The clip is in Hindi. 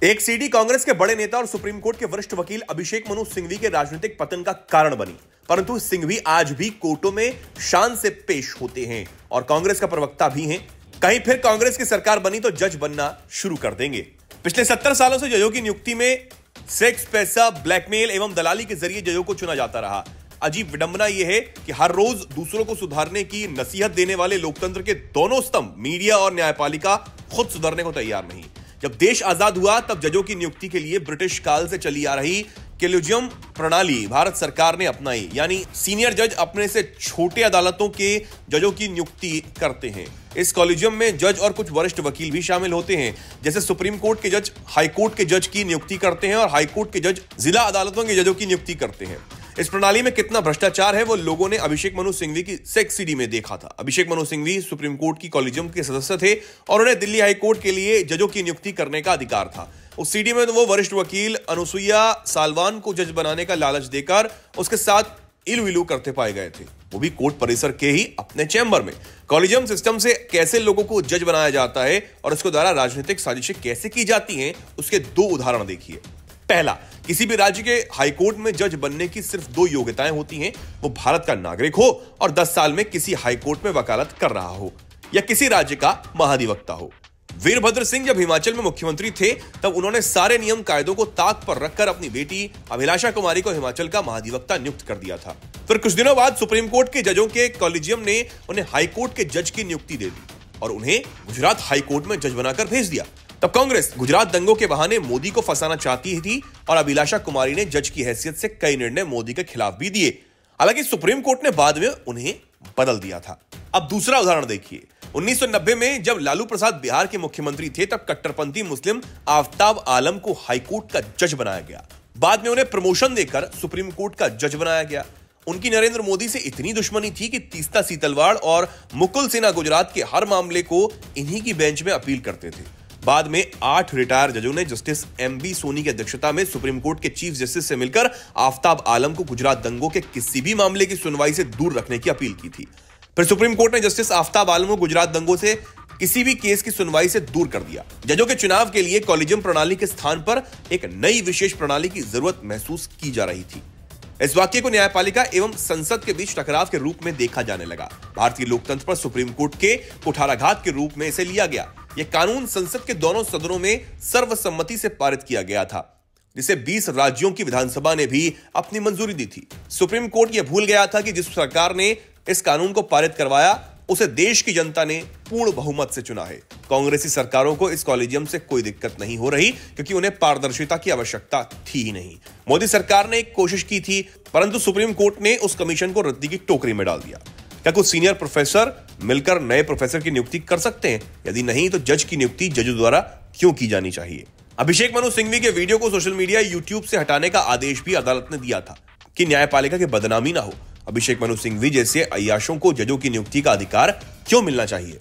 एक सीडी कांग्रेस के बड़े नेता और सुप्रीम कोर्ट के वरिष्ठ वकील अभिषेक मनु सिंघवी के राजनीतिक पतन का कारण बनी, परंतु सिंघवी आज भी कोर्टों में शान से पेश होते हैं और कांग्रेस का प्रवक्ता भी हैं। कहीं फिर कांग्रेस की सरकार बनी तो जज बनना शुरू कर देंगे। पिछले 70 सालों से जजों की नियुक्ति में सेक्स, पैसा, ब्लैकमेल एवं दलाली के जरिए जजों को चुना जाता रहा। अजीब विडंबना यह है कि हर रोज दूसरों को सुधारने की नसीहत देने वाले लोकतंत्र के दोनों स्तंभ मीडिया और न्यायपालिका खुद सुधरने को तैयार नहीं। जब देश आजाद हुआ तब जजों की नियुक्ति के लिए ब्रिटिश काल से चली आ रही कॉलेजियम प्रणाली भारत सरकार ने अपनाई, यानी सीनियर जज अपने से छोटे अदालतों के जजों की नियुक्ति करते हैं। इस कॉलेजियम में जज और कुछ वरिष्ठ वकील भी शामिल होते हैं। जैसे सुप्रीम कोर्ट के जज हाई कोर्ट के जज की नियुक्ति करते हैं और हाई कोर्ट के जज जिला अदालतों के जजों की नियुक्ति करते हैं। इस प्रणाली में कितना भ्रष्टाचार है वो लोगों ने अभिषेक मनु सिंघवी की सेक्स सीडी में देखा था। अभिषेक मनु सिंघवी सुप्रीम कोर्ट की कॉलेजियम के सदस्य थे और उन्हें दिल्ली हाई कोर्ट के लिए जजों की नियुक्ति करने का अधिकार था। उस सीडी में तो वो वरिष्ठ वकील अनुसुईया सालवान को जज बनाने का लालच देकर उसके साथ इलू करते पाए गए थे, वो भी कोर्ट परिसर के ही अपने चैम्बर में। कॉलेजियम सिस्टम से कैसे लोगों को जज बनाया जाता है और उसके द्वारा राजनीतिक साजिशें कैसे की जाती हैं, उसके 2 उदाहरण देखिए। पहला, किसी भी राज्य के हाईकोर्ट में जज बनने की सिर्फ 2 योग्यताएं होती हैं। वो भारत का नागरिक हो और 10 साल में किसी हाईकोर्ट में वकालत कर रहा हो या किसी राज्य का महाधिवक्ता हो। वीरभद्र सिंह जब हिमाचल में मुख्यमंत्री थे तब उन्होंने सारे नियम कायदों को ताक पर रखकर अपनी बेटी अभिलाषा कुमारी को हिमाचल का महाधिवक्ता नियुक्त कर दिया था। फिर कुछ दिनों बाद सुप्रीम कोर्ट के जजों के कॉलेजियम ने उन्हें हाईकोर्ट के जज की नियुक्ति दे दी और उन्हें गुजरात हाईकोर्ट में जज बनाकर भेज दिया। तब कांग्रेस गुजरात दंगों के बहाने मोदी को फंसाना चाहती थी और अभिलाषा कुमारी ने जज की हैसियत से कई निर्णय मोदी के खिलाफ भी दिए। हालांकि सुप्रीम कोर्ट ने बाद में उन्हें बदल दिया था। अब दूसरा उदाहरण देखिए। 1990 में जब लालू प्रसाद बिहार के मुख्यमंत्री थे तब कट्टरपंथी मुस्लिम आफ्ताब आलम को हाईकोर्ट का जज बनाया गया। बाद में उन्हें प्रमोशन देकर सुप्रीम कोर्ट का जज बनाया गया। उनकी नरेंद्र मोदी से इतनी दुश्मनी थी कि तीस्ता सीतलवाड़ और मुकुल सिन्हा गुजरात के हर मामले को इन्हीं की बेंच में अपील करते थे। बाद में 8 रिटायर जजों ने जस्टिस एमबी सोनी की अध्यक्षता में सुप्रीम कोर्ट के चीफ जस्टिस से मिलकर आफ्ताब आलम को गुजरात दंगों के किसी भी मामले की सुनवाई से दूर रखने की अपील की थी। फिर सुप्रीम कोर्ट ने जस्टिस आफ्ताब आलम को गुजरात दंगों से किसी भी केस की सुनवाई से दूर कर दिया। जजों के चुनाव के लिए कॉलेजियम प्रणाली के स्थान पर एक नई विशेष प्रणाली की जरूरत महसूस की जा रही थी। इस वाक्य को न्यायपालिका एवं संसद के बीच टकराव के रूप में देखा जाने लगा। भारतीय लोकतंत्र पर सुप्रीम कोर्ट के कुठाराघात के रूप में इसे लिया गया। यह कानून संसद के दोनों सदनों में सर्वसम्मति से पारित किया गया था, जिसे 20 राज्यों की विधानसभा ने भी अपनी मंजूरी दी थी। सुप्रीम कोर्ट यह भूल गया था कि जिस सरकार ने इस कानून को पारित करवाया उसे देश की जनता ने पूर्ण बहुमत से चुना है। कांग्रेसी सरकारों को इस कॉलेजियम से कोई दिक्कत नहीं हो रही क्योंकि उन्हें पारदर्शिता की आवश्यकता थी ही नहीं। मोदी सरकार ने एक कोशिश की थी, परंतु सुप्रीम कोर्ट ने उस कमीशन को रद्दी की टोकरी में डाल दिया। क्या कुछ सीनियर प्रोफेसर मिलकर नए प्रोफेसर की नियुक्ति कर सकते हैं? यदि नहीं तो जज की नियुक्ति जजों द्वारा क्यों की जानी चाहिए? अभिषेक मनु सिंघवी के वीडियो को सोशल मीडिया यूट्यूब से हटाने का आदेश भी अदालत ने दिया था कि न्यायपालिका की बदनामी ना हो। अभिषेक मनु सिंघवी जैसे अय्याशों को जजों की नियुक्ति का अधिकार क्यों मिलना चाहिए?